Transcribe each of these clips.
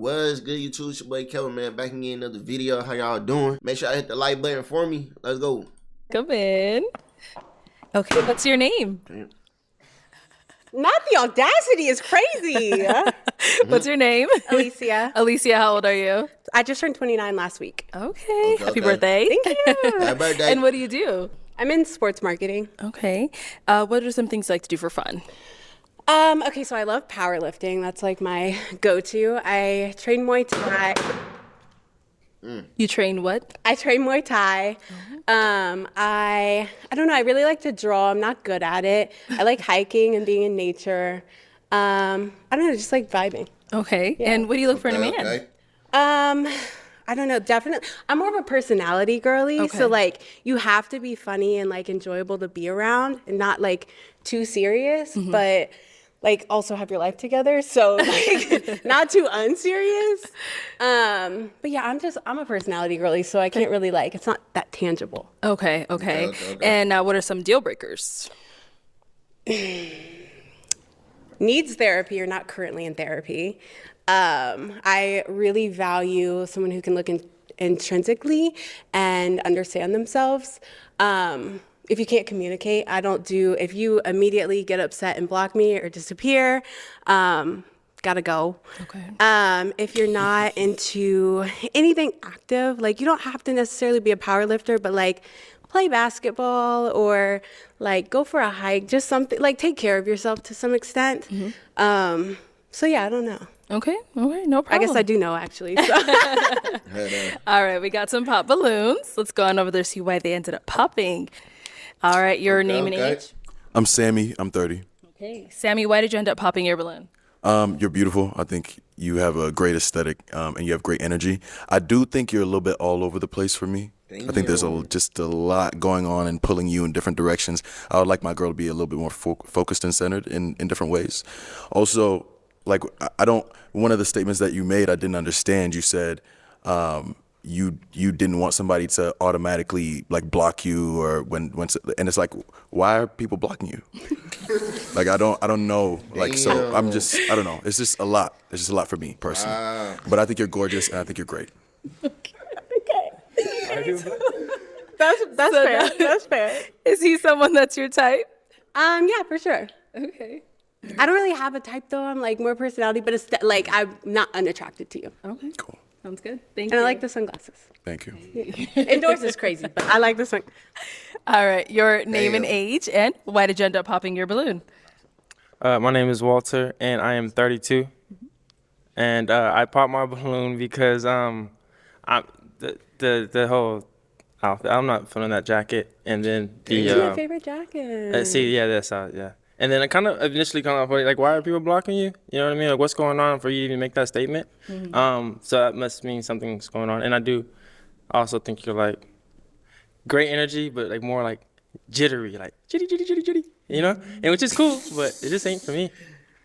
What's good, YouTube? It's your boy Kevin, man. Back again, another video. How y'all doing? Make sure I hit the like button for me. Let's go. Come in. Okay, what's your name? Not the audacity is crazy. What's your name? Alicia. Alicia, how old are you? I just turned 29 last week. Okay. Happy birthday. Thank you. Happy birthday. And what do you do? I'm in sports marketing. Okay. What are some things you like to do for fun? Okay, so I love powerlifting. That's like my go-to. I train Muay Thai. You train what? I train Muay Thai. I don't know. I really like to draw. I'm not good at it. I like hiking and being in nature. I don't know, just like vibing. Okay. Yeah. And what do you look for in a man? Okay. I don't know, definitely. I'm more of a personality girly. Okay. So like you have to be funny and like enjoyable to be around and not like too serious, but like also have your life together. So like not too unserious. But yeah, I'm a personality girly, so I can't really like, it's not that tangible. Okay. And what are some deal breakers? Needs therapy or not currently in therapy. I really value someone who can look intrinsically and understand themselves. If you can't communicate, if you immediately get upset and block me or disappear, gotta go. Okay. If you're not into anything active, like you don't have to necessarily be a power lifter, but like play basketball or like go for a hike, just something like take care of yourself to some extent. So yeah, I don't know. Okay, no problem. I guess I do know actually. So. All right, we got some pop balloons. Let's go on over there, see why they ended up popping. All right, your name and age? I'm Sammy. I'm 30. Okay. Sammy, why did you end up popping your balloon? You're beautiful. I think you have a great aesthetic, and you have great energy. I do think you're a little bit all over the place for me. I think there's just a lot going on and pulling you in different directions. I would like my girl to be a little bit more focused and centered in different ways. Also, like one of the statements that you made, I didn't understand. You said you didn't want somebody to automatically like block you or when and it's like, why are people blocking you? Like I don't know. Like so I don't know. It's just a lot. It's just a lot for me personally. Wow. But I think you're gorgeous and I think you're great. Okay. That's fair. That's fair. Is he someone that's your type? Yeah, for sure. Okay. I don't really have a type though. I'm like more personality, but it's like I'm not unattracted to you. Okay. Cool. Sounds good. Thank you. you. And I like the sunglasses. Thank you. Indoors is crazy, but I like the sun. All right. Your name and age, and why did you end up popping your balloon? My name is Walter, and I am 32. And I popped my balloon because the whole outfit. I'm not feeling that jacket, and then the. It's my favorite jacket. Yeah. And then I kind of initially like, why are people blocking you? You know what I mean? Like, what's going on for you to even make that statement? So that must mean something's going on. And I also think you're like great energy, but like more like jittery, like jitty, you know? And which is cool, but it just ain't for me.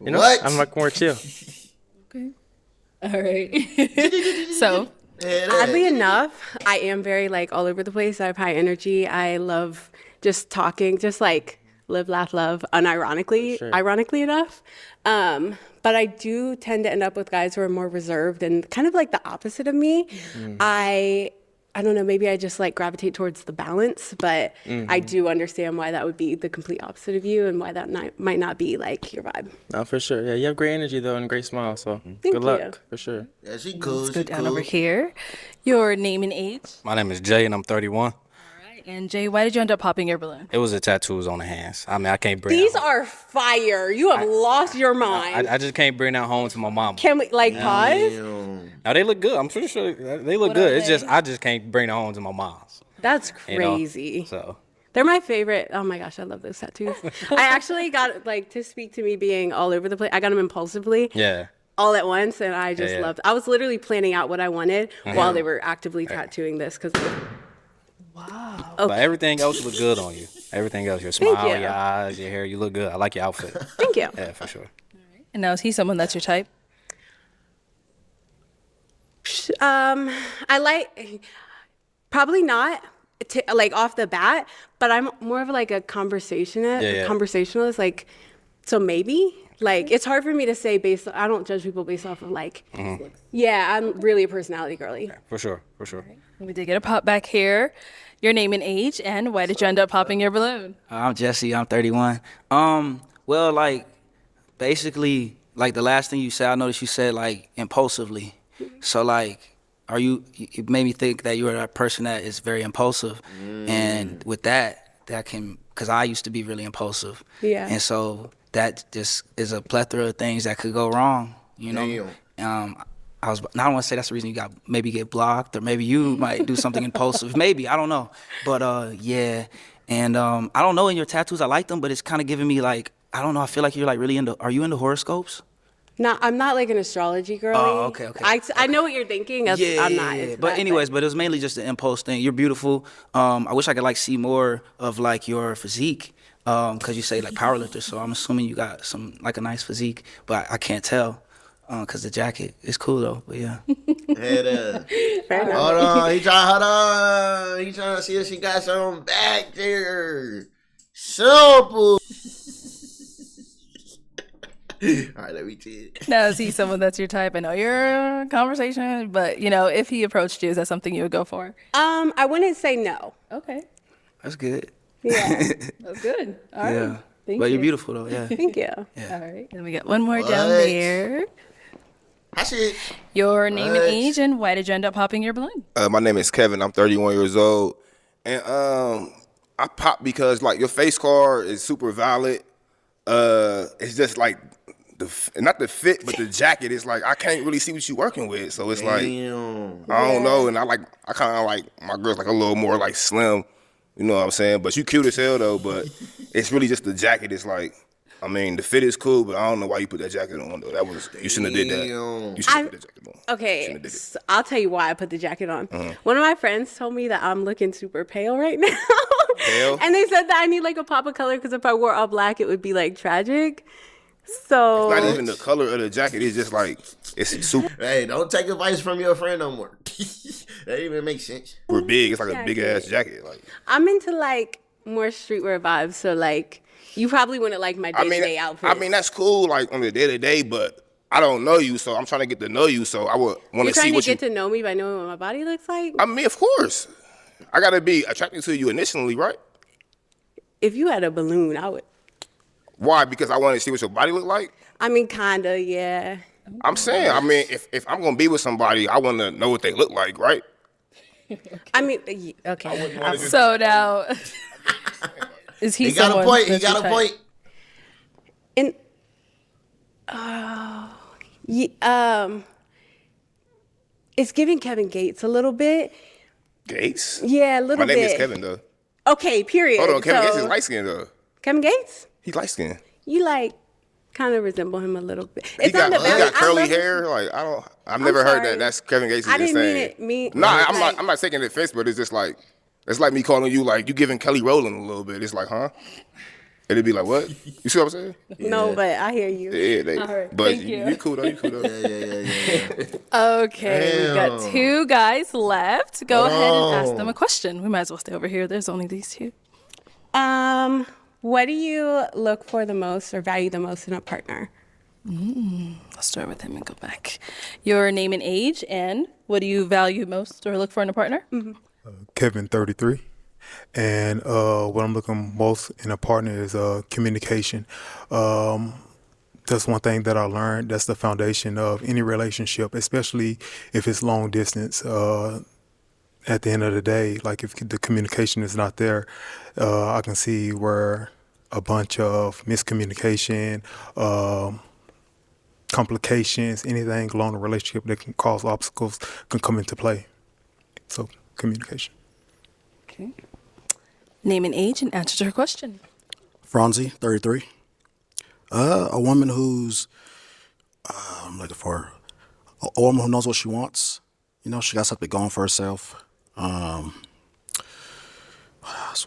You know? What? I'm like more chill. Okay. All right. So. Oddly enough, I am very like all over the place. I have high energy. I love just talking, just like live, laugh, love, unironically, ironically enough. But I do tend to end up with guys who are more reserved and kind of like the opposite of me. I don't know, maybe I just like gravitate towards the balance, but I do understand why that would be the complete opposite of you and why that might not be like your vibe. No, for sure. Yeah, you have great energy though and a great smile, so good luck, for sure. Yeah, she cool. Let's go down over here. Your name and age? My name is Jay and I'm 31. And Jay, why did you end up popping your balloon? It was the tattoos on the hands. I mean, I can't bring These are fire. You have lost your mind. I just can't bring that home to my mom. Can we like pause? Now they look good. I'm pretty sure they look good. It's just I just can't bring it home to my mom's. That's crazy. You know? So they're my favorite. Oh my gosh, I love those tattoos. I actually got like to speak to me being all over the place. I got them impulsively. Yeah. All at once, and I just loved. I was literally planning out what I wanted while they were actively tattooing this because. Wow. Okay. But everything else look good on you. Everything else, your smile, your eyes, your hair, you look good. I like your outfit. Thank you. Yeah, for sure. And now is he someone that's your type? I like probably not like off the bat, but I'm more of like a conversationalist. Like, so maybe Like, it's hard for me to say I don't judge people based off of like, yeah, I'm really a personality girly. Yeah, for sure. We did get a pop back here. Your name and age, and why did you end up popping your balloon? I'm Jesse. I'm 31. Well, like, basically, like the last thing you said, I noticed you said like impulsively. So like, it made me think that you are a person that is very impulsive, and with that can, because I used to be really impulsive. Yeah. And so that just is a plethora of things that could go wrong. You know. I don't want to say that's the reason you maybe get blocked, or maybe you might do something impulsive. Maybe, I don't know. But yeah. And I don't know, in your tattoos, I like them, but it's kind of giving me like, I don't know, I feel like you're like really are you into horoscopes? No, I'm not like an astrology girly. Oh, okay. I know what you're thinking. I'm not. Yeah. But anyways, but it was mainly just the impulse thing. You're beautiful. I wish I could like see more of like your physique, because you say like powerlifter, so I'm assuming you got some like a nice physique, but I can't tell. Cause the jacket is cool though, but yeah. Hold on, he trying to see if she got something back there. Simple. All right, let me see. Now, is he someone that's your type? I know you're in conversation, but you know, if he approached you, is that something you would go for? I wouldn't say no. Okay, That's good. Yeah. that's good. All right. Yeah. Thank But you. you're beautiful though, yeah. Thank you. Yeah. All right, then we got one more down there. I see. Your name and age, and why did you end up popping your balloon? My name is Kevin. I'm 31 years old, and I pop because like your face card is super valid. It's just like not the fit, but the jacket. It's like I can't really see what you're working with, so it's like I don't know. And I kind of like my girl's like a little more like slim, you know what I'm saying? But you cute as hell though. But it's really just the jacket. It's like. I mean, the fit is cool, but I don't know why you put that jacket on, though. You shouldn't have did that. You shouldn't have put that jacket on. Okay, so I'll tell you why I put the jacket on. One of my friends told me that I'm looking super pale right now. Pale? And they said that I need like a pop of color because if I wore all black, it would be like tragic. So It's not even the color of the jacket. It's just like, it's super Hey, don't take advice from your friend no more. That even makes sense. big. It's like a big-ass jacket. Like I'm into like more streetwear vibes. So like you probably wouldn't like my day-to-day outfit. I mean, that's cool, like, on the day-to-day, but I don't know you, so I'm trying to get to know you, so I would want to see what you... You're trying to get to know me by knowing what my body looks like? I mean, of course. I got to be attracted to you initially, right? If you had a balloon, I would. Why? Because I want to see what your body look like? I mean, kinda, yeah. I'm saying, I mean, if I'm going to be with somebody, I want to know what they look like, right? I mean, okay. So now, is he got a someone point. He that's your got a type? point. And it's giving Kevin Gates a little bit. Gates? Yeah, a little bit. My name is Kevin, though. Okay, period. Hold on, Kevin So- Gates is light-skinned, though. Kevin Gates? He's light-skinned. You like kind of resemble him a little bit. He got I curly love- hair. Like I've never heard sorry. that. That's Kevin Gates. I just didn't saying. mean it. Nah, like- I'm not taking offense, but it's just like it's like me calling you like you giving Kelly Rowland a little bit. It's like, huh? It'd be like, what? You see what I'm saying? No, but I hear you. Yeah, right, but thank you. you cool though. You cool though. Okay, we've got Damn. two guys left. Go ahead and ask them a question. We might as well stay over here. There's only these two. What do you look for the most or value the most in a partner? I'll start with him and go back. Your name and age, and what do you value most or look for in a partner? Kevin, 33. And what I'm looking most in a partner is communication. That's one thing that I learned. That's the foundation of any relationship, especially if it's long distance. At the end of the day, like if the communication is not there, I can see where a bunch of miscommunication, complications, anything along the relationship that can cause obstacles can come into play. So communication. Okay. Name and age and answer to her question. Franzi, 33. A woman who's, I'm looking for a woman who knows what she wants. You know, she got something going for herself.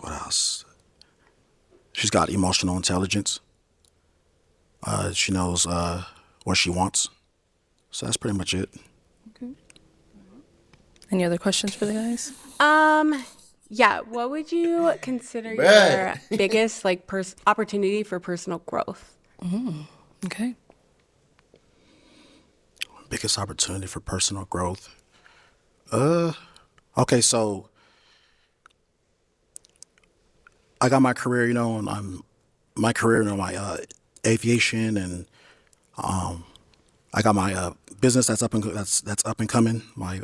What else? She's got emotional intelligence. She knows what she wants. So that's pretty much it. Okay. Any other questions for the guys? Yeah. What would you consider Bruh. your biggest like opportunity for personal growth? Okay. Biggest opportunity for personal growth. Okay, so I got my career, and my career, my aviation, and I got my business that's up and coming. My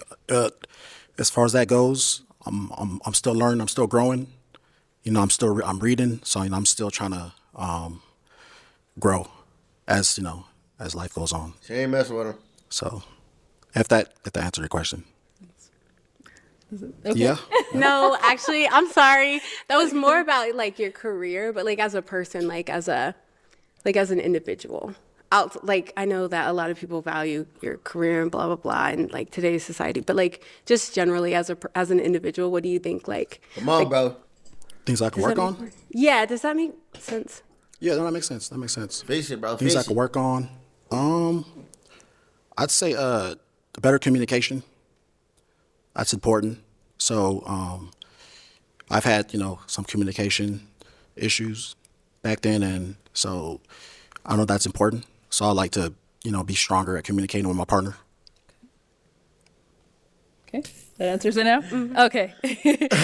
as far as that goes, I'm still learning. I'm still growing. I'm reading. So I'm still trying to grow as as life goes on. She ain't messing with him. So if that answered your question. Okay. Yeah. No, actually, I'm sorry. That was more about like your career, but like as a person, like as an individual. I know that a lot of people value your career and blah blah blah in like today's society, but like just generally as an individual, what do you think? Like, come on, bro. Things I can work on. Yeah, does that make sense? Yeah, that makes sense. That makes sense. Face it, bro. Things I can work on. I'd say better communication. That's important. So I've had some communication issues back then, and so I know that's important. So I like to be stronger at communicating with my partner. Okay, that answers it now. Okay.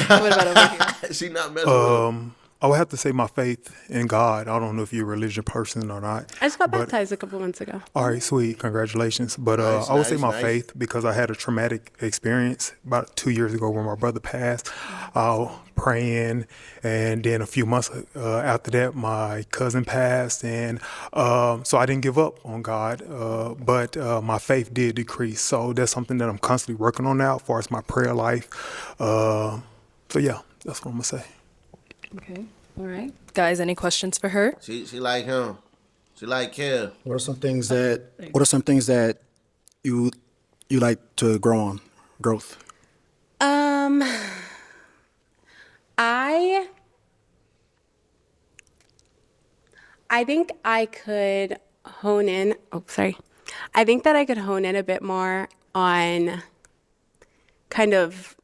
What about over here? She not messing with him. I would have to say my faith in God. I don't know if you're a religious person or not. I just got baptized a couple months ago. All right, sweet. Congratulations. But I would say my faith because I had a traumatic experience about 2 years ago when my brother passed. Praying, and then a few months after that, my cousin passed, and so I didn't give up on God, but my faith did decrease. So that's something that I'm constantly working on now as far as my prayer life. So yeah, that's what I'm gonna say. Okay. All right. Guys, any questions for her? She like him. She like Kev. What are some things that you like to grow on? Growth. I think I could hone in. Oh, sorry. I think that I could hone in a bit more on kind of.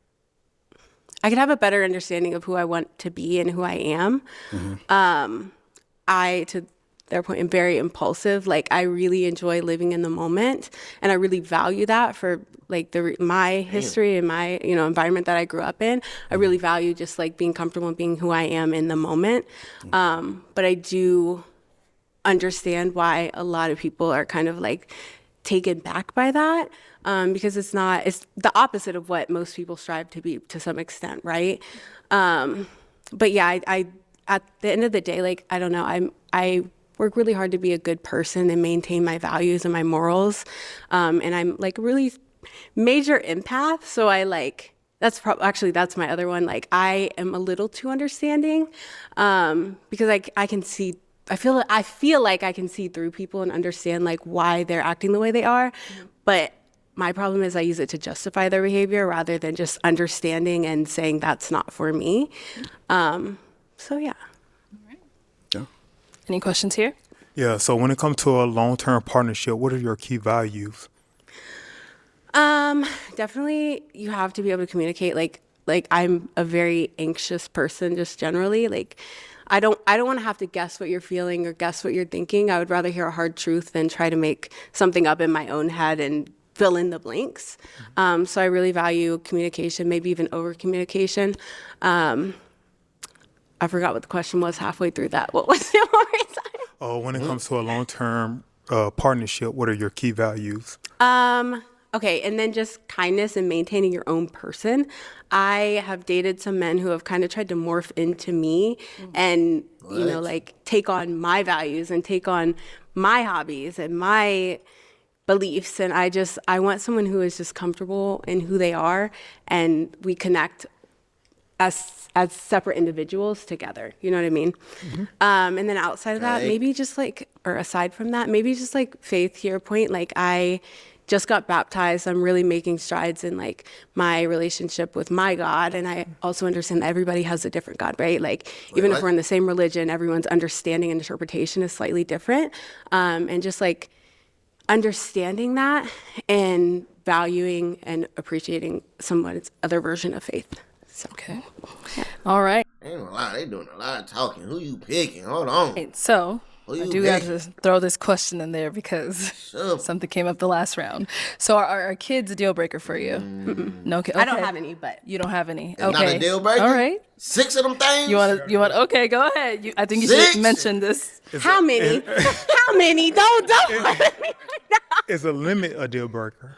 I could have a better understanding of who I want to be and who I am. Mm-hmm. To their point, am very impulsive. Like I really enjoy living in the moment, and I really value that for like my history and my environment that I grew up in. I really value just like being comfortable and being who I am in the moment. But I do understand why a lot of people are kind of like taken back by that. Because it's the opposite of what most people strive to be to some extent, right? But yeah, I at the end of the day, like, I don't know, I work really hard to be a good person and maintain my values and my morals. And I'm like a really major empath. So that's my other one. Like I am a little too understanding because I can see, I feel like I can see through people and understand like why they're acting the way they are. But my problem is I use it to justify their behavior rather than just understanding and saying that's not for me. So yeah. Yeah. Any questions here? Yeah. So when it comes to a long-term partnership, what are your key values? Definitely you have to be able to communicate. Like I'm a very anxious person just generally. Like I don't want to have to guess what you're feeling or guess what you're thinking. I would rather hear a hard truth than try to make something up in my own head and fill in the blanks. So I really value communication, maybe even over communication. I forgot what the question was halfway through that. What was it one more time? Oh, when it comes to a long-term partnership, what are your key values? Okay, and then just kindness and maintaining your own person. I have dated some men who have kind of tried to morph into me and, like take on my values and take on my hobbies and my beliefs. And I want someone who is just comfortable in who they are, and we connect as separate individuals together. You know what I mean? Mm-hmm. And then outside of that, maybe just aside from that, maybe just like faith, to your point, like I just got baptized. I'm really making strides in like my relationship with my God. And I also understand that everybody has a different God, right? Like even if we're in the same religion, everyone's understanding and interpretation is slightly different. And just like understanding that and valuing and appreciating someone's other version of faith. So. Okay. Yeah. All right. Ain't gonna lie, they doing a lot of talking. Who you picking? Hold on. Okay, so I do have to throw this question in there because something came up the last round. So are kids a deal breaker for you? No, okay. I don't have any, but you don't have any. It's okay, not a deal breaker. All right. 6 of them things. You want? Okay, go ahead. I think you should mention this. How many? How many? Don't. Is a limit a deal breaker?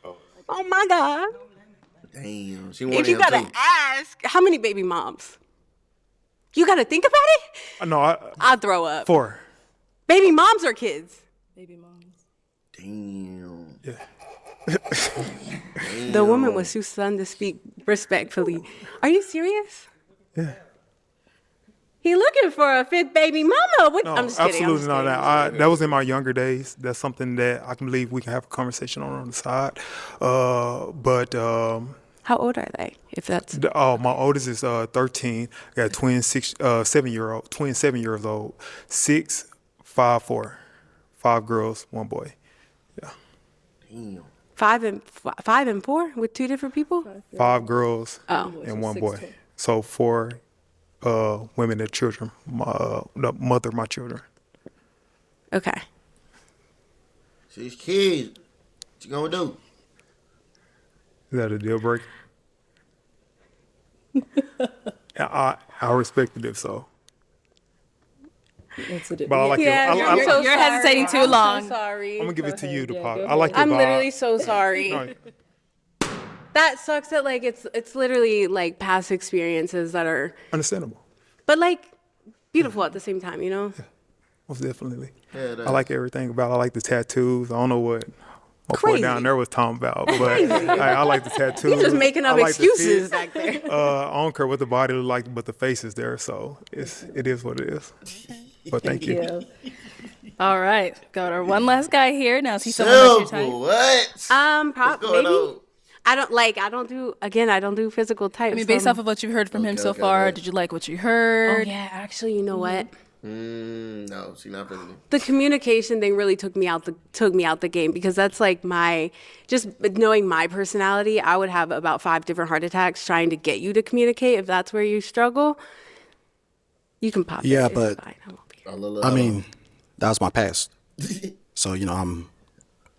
Oh my God. Damn. If you gotta ask, how many baby moms? You gotta think about it. No, I'll throw up. 4. Baby moms or kids? Baby moms. Damn. Yeah. The woman was too stunned to speak respectfully. Are you serious? Yeah. He looking for a 5th baby mama. What? No, I'm just kidding. absolutely not. That was in my younger days. That's something that I can believe we can have a conversation on the side. But how old are they? If that's my oldest is 13. I got twin 7 years old. 6, 5, 4, 5 girls, 1 boy. Yeah. Damn. 5 and 4 with 2 different people. 5 girls and 1 boy. So 4 women and children. The mother of my children. Okay. 6 kids. What you gonna do? Is that a deal breaker? I respect it if so. But I like you're hesitating too long. I'm so sorry. I'm gonna give it to you, Pop. I like your I'm vibe. literally so sorry. No, That sucks that like it's literally like past experiences that are understandable. but like beautiful at the same time, you know? Yeah, most definitely. Yeah, I like everything about it. I like the tattoos. I don't know what my boy Crazy. down there was talking about, but I like the tattoos. He's just making up I like the excuses fit. back there. I don't care what the body look like, but the face is there, so it is what it is. But thank you. All right, got our one last guy here. Now is he someone that's your type? What? Maybe. I don't do physical types. I mean, based off of what you've heard from him so far, did you like what you heard? Oh yeah, actually, you know what? No, she's not physical. The communication thing really took me out the game because that's like just knowing my personality. I would have about 5 different heart attacks trying to get you to communicate. If that's where you struggle, you can pop. Yeah, it. but I mean, that was my past. So I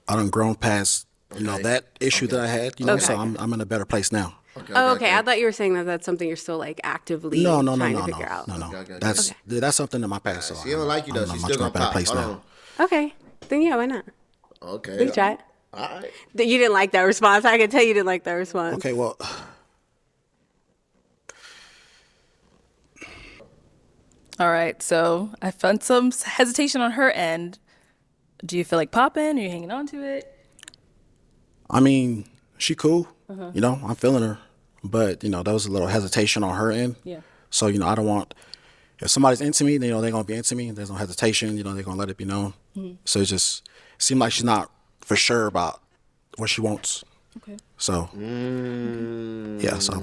done grown past that issue that I had. So I'm in a better place now. Okay. I thought you were saying that that's something you're still like actively trying to figure out. No. That's something in my past. So she don't like you though. She's still gonna better pop. place Hold now. on. Okay, then yeah, why not? Okay. We can try it. All right. You didn't like that response. I can tell you didn't like that response. Okay, well. All right, so I found some hesitation on her end. Do you feel like popping? Are you hanging on to it? I mean, she cool. I'm feeling her. But, there was a little hesitation on her end. Yeah. So, I don't want, if somebody's into me, they're going to be into me. There's no hesitation, they're going to let it be known. Mm-hmm. So it just seemed like she's not for sure about what she wants. Okay. So, yeah, so.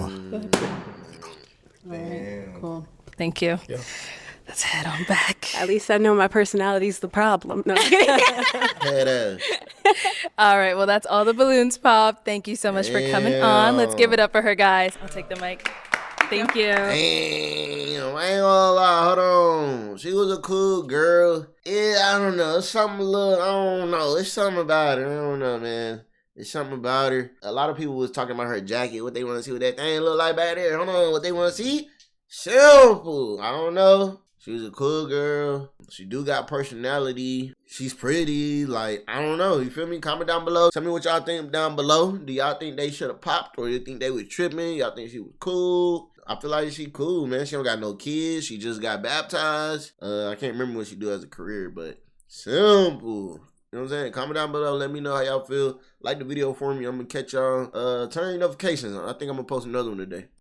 Damn. Cool. Thank you. Yeah. Let's head on back. At least I know my personality's the problem. No, all right, well, that's all the balloons pop. Thank you so much for coming on. Let's give it up for her, guys. I'll take the mic. Thank you. Damn, I ain't gonna lie. Hold on. She was a cool girl. Yeah, I don't know. It's something I don't know. It's something about her. I don't know, man. It's something about her. A lot of people was talking about her jacket. What they want to see what that thing look like back there. Hold on. What they want to see? Simple. I don't know. She was a cool girl. She do got personality. She's pretty. Like, I don't know. You feel me? Comment down below. Tell me what y'all think down below. Do y'all think they should have popped or you think they was tripping? Y'all think she was cool? I feel like she cool, man. She don't got no kids. She just got baptized. I can't remember what she do as a career, but simple. You know what I'm saying? Comment down below. Let me know how y'all feel. Like the video for me. I'm going to catch y'all. Turn your notifications on. I think I'm going to post another one today.